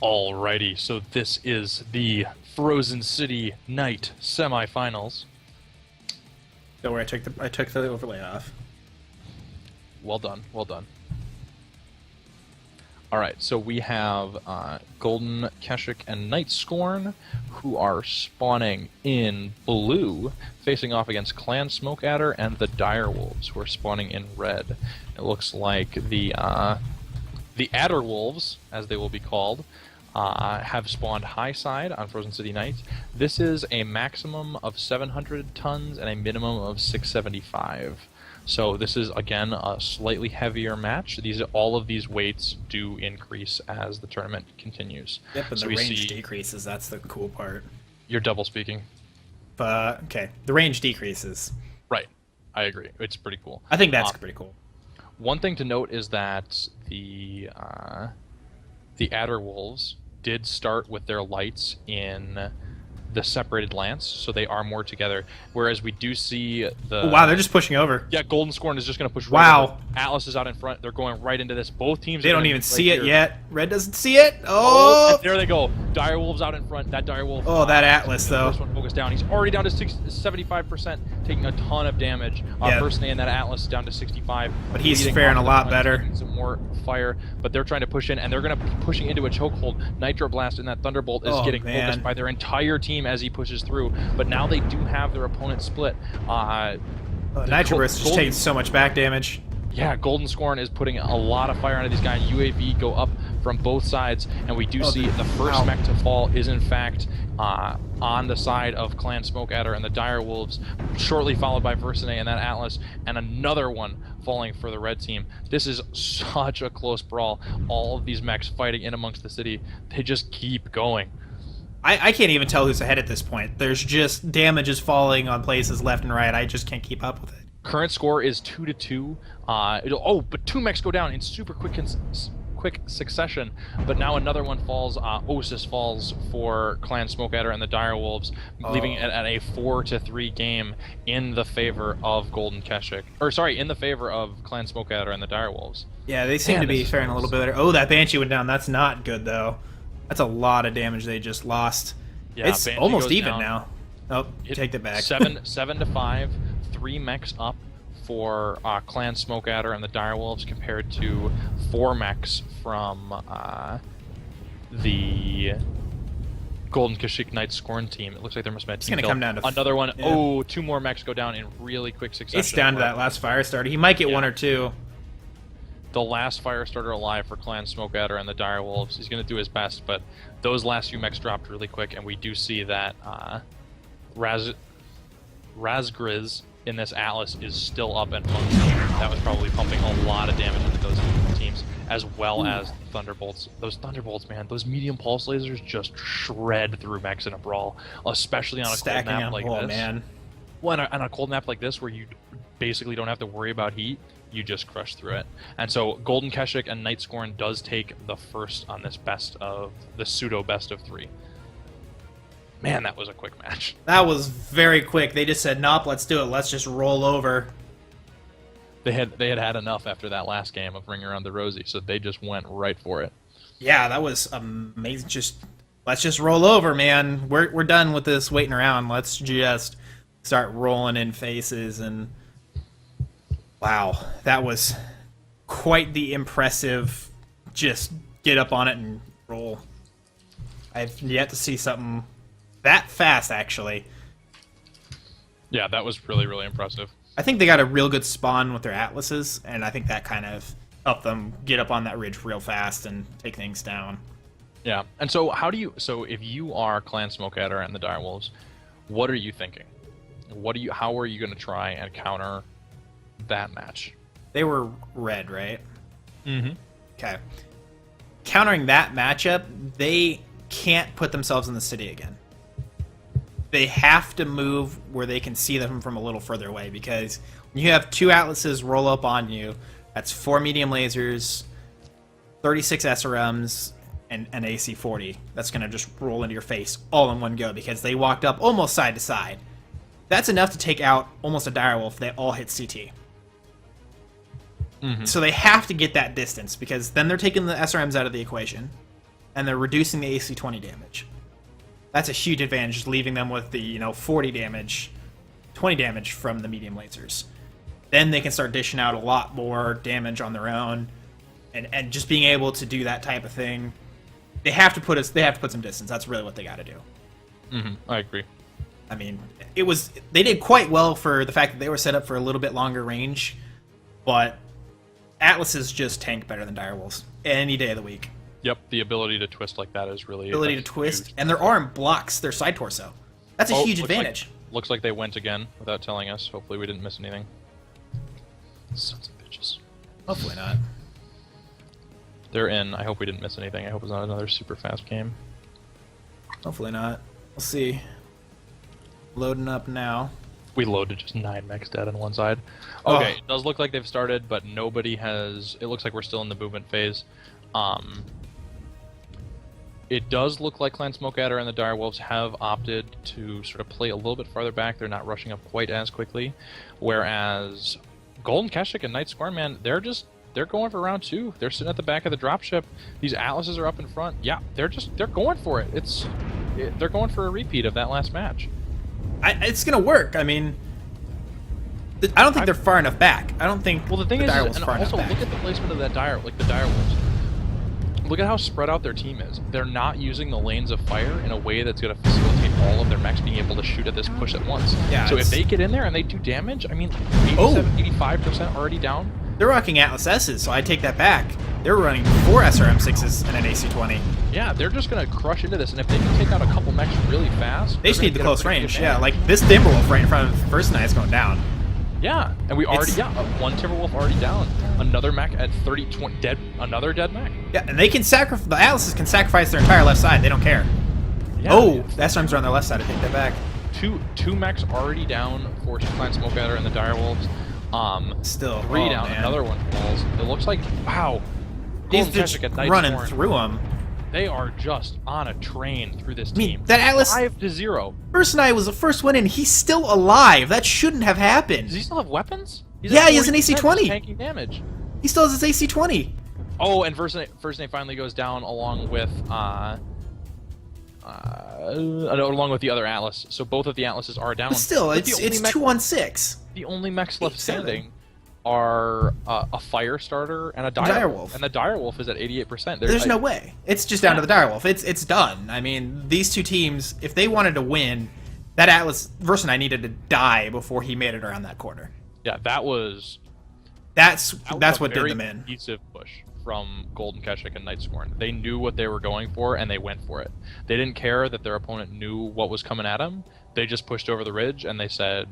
Alrighty, so this is the Frozen City Night semifinals. Don't worry, I took the overlay off. Well done, well done. Alright, so we have Golden Keshik and Night Scorn, who are spawning in blue, facing off against Clan Smokeadder and the Direwolves, who are spawning in red. It looks like the Adderwolves, as they will be called, have spawned high side on Frozen City Night. This is a maximum of 700 tons and a minimum of 675. So this is, again, a slightly heavier match. All of these weights do increase as the tournament continues. Yep, and so the range decreases. That's the cool part. You're double speaking. But, okay, the range decreases. Right. I agree. It's pretty cool. I think that's pretty cool. One thing to note is that the Adderwolves did start with their lights in the separated lance, so they are more together. Whereas we do see the... Oh, wow, they're just pushing over. Yeah, Golden Scorn is just going to push right Wow. over. Atlas is out in front. They're going right into this. Both teams... They are don't gonna even be see right it here. yet. Red doesn't see it. Oh! And there they go. Direwolves out in front. That Direwolf... Oh, that Atlas, though. First one focused down. He's already down to 75%, taking a ton of damage. Yeah. First and that Atlas is down to 65. But he's Leading faring on a to lot the better. taking some more fire, but they're trying to push in, and they're going to be pushing into a chokehold. Nitro Blast and that Thunderbolt is Oh, getting man. focused by their entire team as he pushes through, but now they do have their opponent split. Nitro Burst is just taking so much back damage. Yeah, Golden Scorn is putting a lot of fire onto these guys. UAV go up from both sides, and we do see the first mech to fall is in fact on the side of Clan Smokeadder and the Direwolves, shortly followed by Versine and that Atlas, and another one falling for the red team. This is such a close brawl. All of these mechs fighting in amongst the city. They just keep going. I can't even tell who's ahead at this point. There's just damage is falling on places left and right. I just can't keep up with it. Current score is 2-2. But two mechs go down in super quick succession. But now another one falls. Osis falls for Clan Smokeadder and the Direwolves, leaving it at a 4-3 game in the favor of Golden Keshik. Or sorry, in the favor of Clan Smokeadder and the Direwolves. Yeah, they seem to be faring a little bit better. Oh, that Banshee went down. That's not good, though. That's a lot of damage they just lost. Yeah, it's Banshee almost goes even down. now. Oh, take that back. 7-5, 3 mechs up for Clan Smokeadder and the Direwolves compared to 4 mechs from the Golden Keshik Night Scorn team. It looks like there must have been a team It's going to come down to... another one. Yeah. Oh, 2 more mechs go down in really quick succession. It's down to that last fire starter. He might get 1 or 2. The last fire starter alive for Clan Smokeadder and the Direwolves. He's going to do his best, but those last few mechs dropped really quick, and we do see that Razgriz in this Atlas is still up and functioning. That was probably pumping a lot of damage into those teams, as well as Thunderbolts. Those Thunderbolts, man, those medium pulse lasers just shred through mechs in a brawl, especially on a cold map like this. Man. Well, on a cold map like this, where you basically don't have to worry about heat, you just crush through it. And so Golden Keshik and Night Scorn does take the first on this pseudo best of 3. Man, that was a quick match. That was very quick. They just said, "Nope, let's do it. Let's just roll over." They had enough after that last game of Ring Around the Rosie, so they just went right for it. Yeah, that was amazing. Let's just roll over, man. We're done with this waiting around. Let's just start rolling in faces. And wow, that was quite the impressive. Just get up on it and roll. I've yet to see something that fast, actually. Yeah, that was really, really impressive. I think they got a real good spawn with their Atlases, and I think that kind of helped them get up on that ridge real fast and take things down. Yeah, and so if you are Clan Smokeadder and the Direwolves, what are you thinking? How are you going to try and counter that match? They were red, right? Mm-hmm. Okay. Countering that matchup, they can't put themselves in the city again. They have to move where they can see them from a little further away, because when you have 2 Atlases roll up on you, that's 4 medium lasers, 36 SRMs, and an AC-40. That's going to just roll into your face all in one go, because they walked up almost side to side. That's enough to take out almost a Direwolf if they all hit CT. So they have to get that distance, because then they're taking the SRMs out of the equation. and they're reducing the AC 20 damage. That's a huge advantage, just leaving them with the 40 damage, 20 damage from the medium lasers. Then they can start dishing out a lot more damage on their own, and just being able to do that type of thing. They have to put some distance. That's really what they got to do. I agree. I mean, they did quite well for the fact that they were set up for a little bit longer range, but Atlases just tank better than Direwolves any day of the week. Yep, the ability to twist like that is really Ability to twist, and their arm blocks their side torso. That's a huge advantage. Looks like they went again without telling us. Hopefully we didn't miss anything. Sons of bitches. Hopefully not. They're in. I hope we didn't miss anything. I hope it's not another super fast game. Hopefully not. We'll see. Loading up now. We loaded just 9 mechs dead on one side. Okay, It does look like they've started, but nobody has... It looks like we're still in the movement phase. It does look like Clan Smokeadder and the Direwolves have opted to sort of play a little bit farther back. They're not rushing up quite as quickly. Whereas Golden Keshik and Night Scorn, man, they're going for round 2. They're sitting at the back of the dropship. These Atlases are up in front. Yeah, they're going for it. They're going for a repeat of that last match. It's gonna work. I mean, I don't think they're far enough back. I don't think. Well, the thing is, and also look at the placement of that the Direwolves. Look at how spread out their team is. They're not using the lanes of fire in a way that's going to facilitate all of their mechs being able to shoot at this push at once. Yeah, so if they get in there and they do damage, I mean, 85% already down. They're rocking Atlas S's, so I take that back. They're running 4 SRM6s and an AC-20. Yeah, they're just going to crush into this, and if they can take out a couple mechs really fast... They just need the close range, yeah. Like, this Timberwolf right in front of First Night is going down. Yeah, and we already, one Timberwolf already down. Another mech at 30, 20, dead, another dead mech. Yeah, and they can sacrifice, the Atlases can sacrifice their entire left side, they don't care. Yeah, the SRMs are on their left side, I take that back. Two mechs already down for Clan Smokeadder and the Direwolves. Still 3 down, man. Another one falls. It looks like, wow. These dudes running through them. They are just on a train through this team. That Atlas 5-0. First Night was the first one in. He's still alive. That shouldn't have happened. Does he still have weapons? He has an AC-20. Tanking damage. He still has his AC-20. Oh, and First Night finally goes down along with along with the other Atlas. So both of the Atlases are down. But still, it's 2-on-6. The only mechs left standing are a fire starter and a direwolf. And the direwolf is at 88%. There's no way. It's just down to the direwolf. It's done. I mean, these two teams, if they wanted to win, that Atlas versus I needed to die before he made it around that corner. Yeah, that's what did them in. A cohesive push from Golden Keshik and Night Scorn. They knew what they were going for, and they went for it. They didn't care that their opponent knew what was coming at them. They just pushed over the ridge, and they said,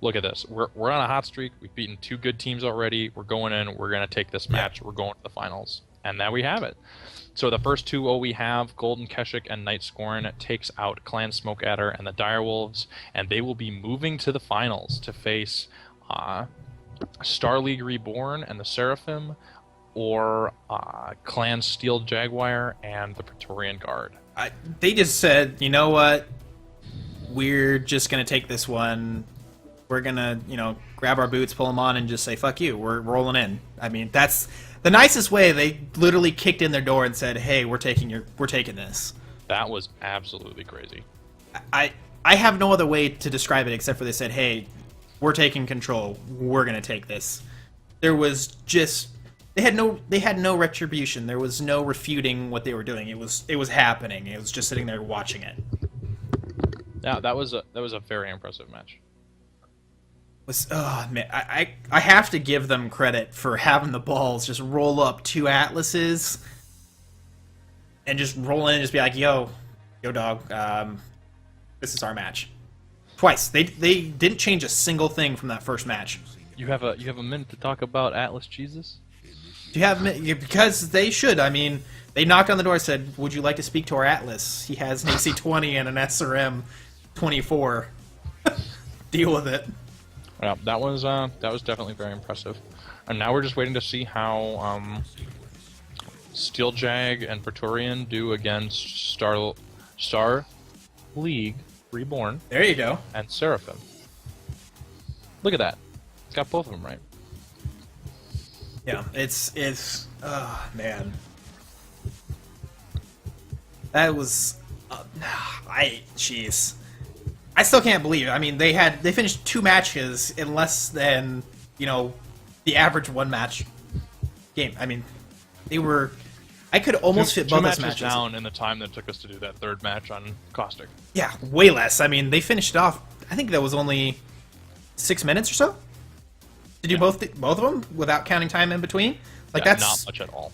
look at this. We're on a hot streak. We've beaten 2 good teams already. We're going in. We're going to take this match. We're going to the finals. And now we have it. So the first 2-0 we have, Golden Keshik and Night Scorn takes out Clan Smokeadder and the Direwolves, and they will be moving to the finals to face Star League Reborn and the Seraphim, or Clan Steel Jaguar and the Praetorian Guard. They just said, you know what? We're just going to take this one. We're going to, grab our boots, pull them on, and just say, fuck you, we're rolling in. I mean, that's the nicest way. They literally kicked in their door and said, hey, we're taking this. That was absolutely crazy. I have no other way to describe it except for they said, hey, we're taking control. We're going to take this. There was just... They had no retribution. There was no refuting what they were doing. It was happening. It was just sitting there watching it. Yeah, that was a very impressive match. Man, I have to give them credit for having the balls just roll up 2 Atlases and just roll in and just be like, yo dog, this is our match. Twice. They didn't change a single thing from that first match. You have a minute to talk about Atlas Jesus? Do you have because they should. I mean, they knocked on the door and said, would you like to speak to our Atlas? He has an AC-20 and an SRM-24. Deal with it. Yeah, that was definitely very impressive. And now we're just waiting to see how Steel Jag and Praetorian do against Star League Reborn. There you go. And Seraphim. Look at that. It's got both of them right. Yeah, it's oh man. That was, jeez. I still can't believe it. I mean, they finished 2 matches in less than, the average 1-match game. I mean, they were. I could almost fit both those matches down in the time that it took us to do that 3rd match on Caustic. Yeah, way less. I mean, they finished it off. I think that was only 6 minutes or so to do both of them without counting time in between. Like that's not much at all.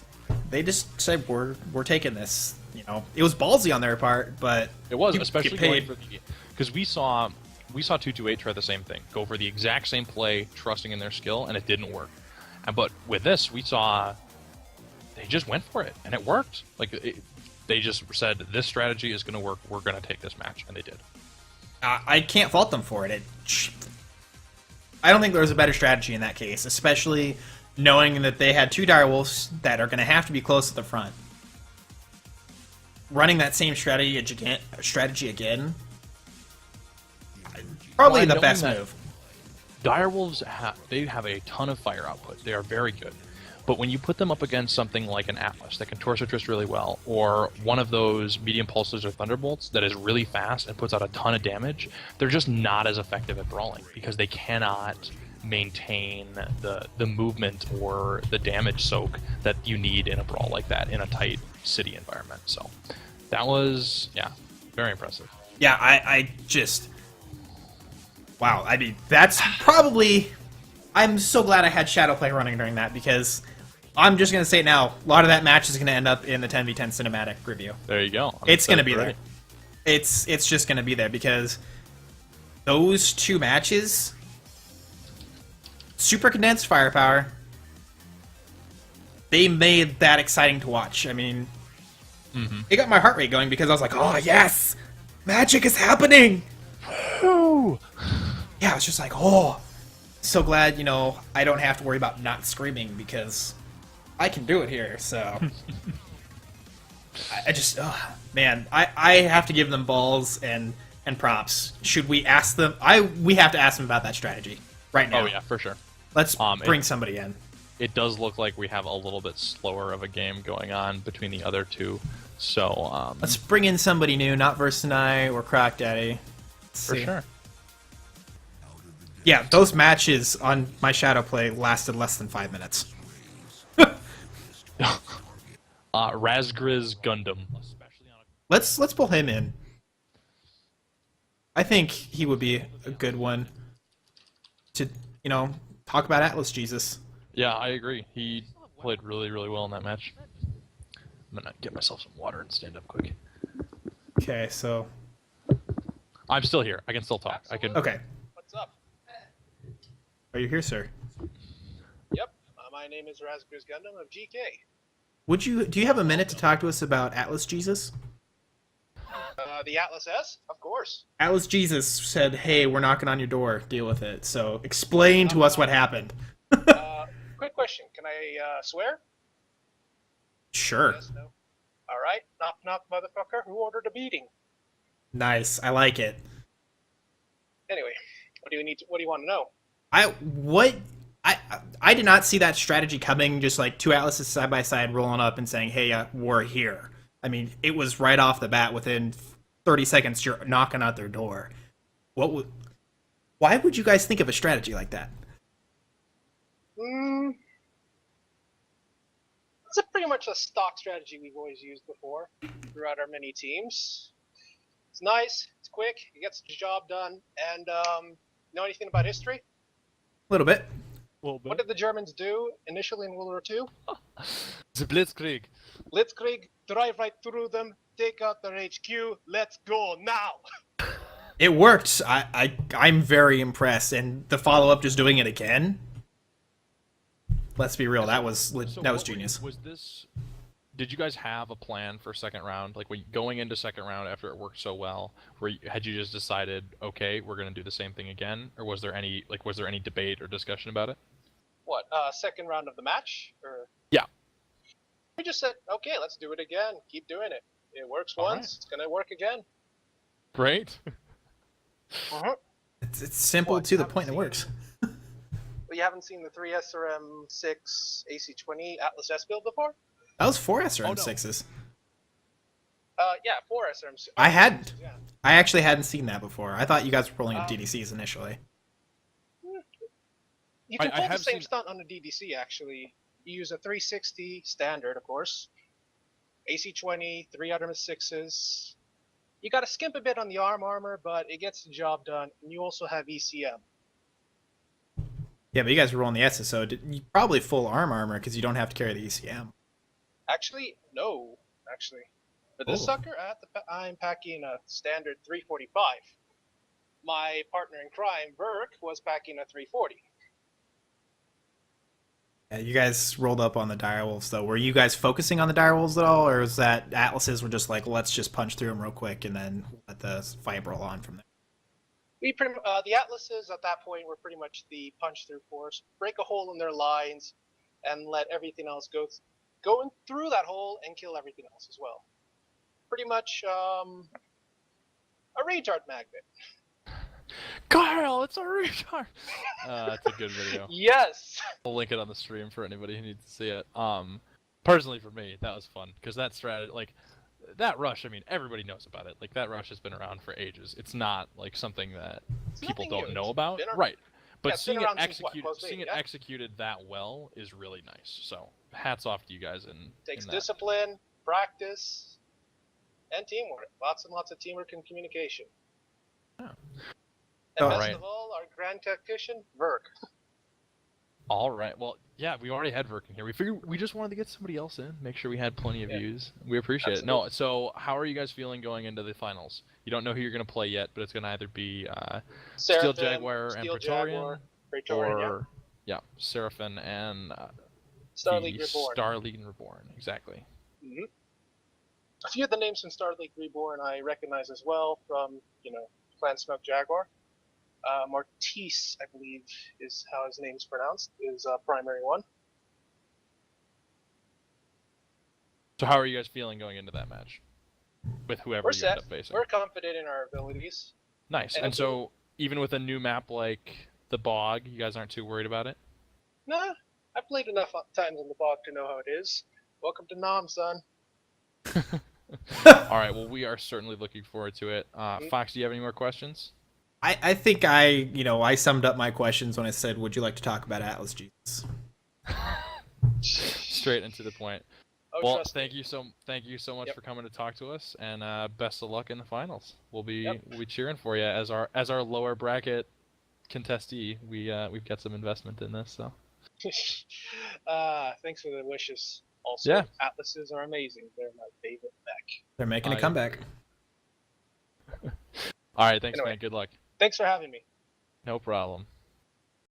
They just said we're taking this. It was ballsy on their part, but it was especially going for the because we saw 228 try the same thing, go for the exact same play, trusting in their skill, and it didn't work. But with this, we saw they just went for it, and it worked. They just said, this strategy is going to work, we're going to take this match, and they did. I can't fault them for it. I don't think there was a better strategy in that case, especially knowing that they had 2 direwolves that are going to have to be close to the front. Running that same strategy again, probably the best move. Direwolves they have a ton of fire output. They are very good. But when you put them up against something like an Atlas that can torso twist really well, or one of those medium pulses or thunderbolts that is really fast and puts out a ton of damage, they're just not as effective at brawling because they cannot maintain the movement or the damage soak that you need in a brawl like that in a tight city environment. So that was, very impressive. Yeah, I just... Wow, I mean, that's probably... I'm so glad I had Shadowplay running during that because... I'm just going to say it now, a lot of that match is going to end up in the 10v10 cinematic review. There you go. It's going to be there. It's just going to be there because those 2 matches, super condensed firepower, they made that exciting to watch. I mean, it got my heart rate going because I was like, oh yes, magic is happening. Yeah, I was just like, oh, so glad, I don't have to worry about not screaming because... I can do it here, so... I just... man, I have to give them balls and props. Should we ask them... We have to ask them about that strategy right now. Oh, yeah, for sure. Let's bring somebody in. It does look like we have a little bit slower of a game going on between the other 2, so... Let's bring in somebody new, not Versanai or Croc Daddy. For sure. Yeah, those matches on my Shadowplay lasted less than 5 minutes. Razgriz Gundam. Let's pull him in. I think he would be a good one to, talk about Atlas Jesus. Yeah, I agree. He played really, really well in that match. I'm gonna get myself some water and stand up quick. Okay, so... I'm still here. I can still talk. I can. Okay. What's up? Are you here, sir? Yep. My name is Razgriz Gundam of GK. Do you have a minute to talk to us about Atlas Jesus? The Atlas S? Of course. Atlas Jesus said, hey, we're knocking on your door. Deal with it. So explain to us what happened. Quick question. Can I swear? Sure. Yes, no? All right. Knock, knock, motherfucker. Who ordered a beating? Nice. I like it. Anyway, what do you want to know? I did not see that strategy coming, just like 2 Atlases side by side rolling up and saying, hey, we're here. I mean, it was right off the bat. Within 30 seconds, you're knocking out their door. Why would you guys think of a strategy like that? It's pretty much a stock strategy we've always used before throughout our many teams. It's nice, it's quick, it gets the job done, and know anything about history? A little bit. What did the Germans do initially in World War II? The Blitzkrieg. Blitzkrieg, drive right through them, take out their HQ, let's go now! It worked. I'm very impressed, and the follow-up just doing it again. Let's be real, that was genius. Did you guys have a plan for second round? Like, going into second round after it worked so well, had you just decided, okay, we're going to do the same thing again, or was there any debate or discussion about it? What, second round of the match? Or... Yeah. We just said, okay, let's do it again. Keep doing it. It works once, It's going to work again. Great. It's simple to the point that works. You haven't seen the 3SRM6 AC20 Atlas S build before? That was 4 SRM6s. Yeah, 4 SRMs. I hadn't. Yeah. I actually hadn't seen that before. I thought you guys were rolling up Um, DDCs initially. You can I pull the have same seen- stunt on the DDC, actually. You use a 360 standard, of course. AC-20, 3 Artemis 6s. You gotta skimp a bit on the armor, but it gets the job done. And you also have ECM. Yeah, but you guys were rolling the S's, so you probably full armor because you don't have to carry the ECM. Actually, no. Actually. But this Oh. sucker, I'm packing a standard 345. My partner in crime, Burke, was packing a 340. Yeah, you guys rolled up on the direwolves, though. Were you guys focusing on the direwolves at all, or was that Atlases were just like, let's just punch through them real quick and then let the fight roll on from there? The Atlases at that point were pretty much the punch-through force. Break a hole in their lines and let everything else go in through that hole and kill everything else as well. Pretty much a retard magnet. Kyle, it's a retard. It's a good video. Yes! I'll link it on the stream for anybody who needs to see it. Personally for me, that was fun because that strategy, like that rush. I mean, everybody knows about it. Like that rush has been around for ages. It's not like something that people nothing don't new. know about, Been ar- right? But Yeah, it's been seeing it around since, executed, close to seeing eight, it yeah? executed that well is really nice. So hats off to you guys Takes in that. discipline, practice, and teamwork. Lots and lots of teamwork and communication. Yeah. And Oh, best right. of all, our grand tactician, Verk. All right. Well, yeah, we already had Verk in here. We figured we just wanted to get somebody else in, make sure we had plenty of Yeah. views. We appreciate it. No, so how are you guys feeling going into the finals? You don't know who you're going to play yet, but it's going to either be Steel Seraphim, Jaguar and Steel Praetorian, Jaguar, Praetorian, yeah. or yeah, Seraphim and Starleague the Reborn. Starleague Reborn, exactly. Mm-hmm. A few of the names from Starleague Reborn I recognize as well from, Clan Smoke Jaguar. Mortis, I believe, is how his name's pronounced, is primary one. So how are you guys feeling going into that match with whoever We're you set. end up facing? We're confident in our abilities. Nice. and And so even with a new map like the Bog, you guys aren't too worried about it? Nah, I've played enough times on the bog to know how it is. Welcome to Nam, son. All right. Well, we are certainly looking forward to it. Fox, do you have any more questions? I think I summed up my questions when I said, would you like to talk about Atlas Jesus? Straight and to the point. Oh, Well, trust thank me. you so much Yep. for coming to talk to us, and best of luck in the finals. We'll be Yep. cheering for you as our lower bracket contestee. We've got some investment in this, so Thanks for the wishes. Also, Yeah. Atlases are amazing. They're my favorite mech. They're making a I comeback. all right. Thanks, Anyway. man. Good luck. Thanks for having me. No problem.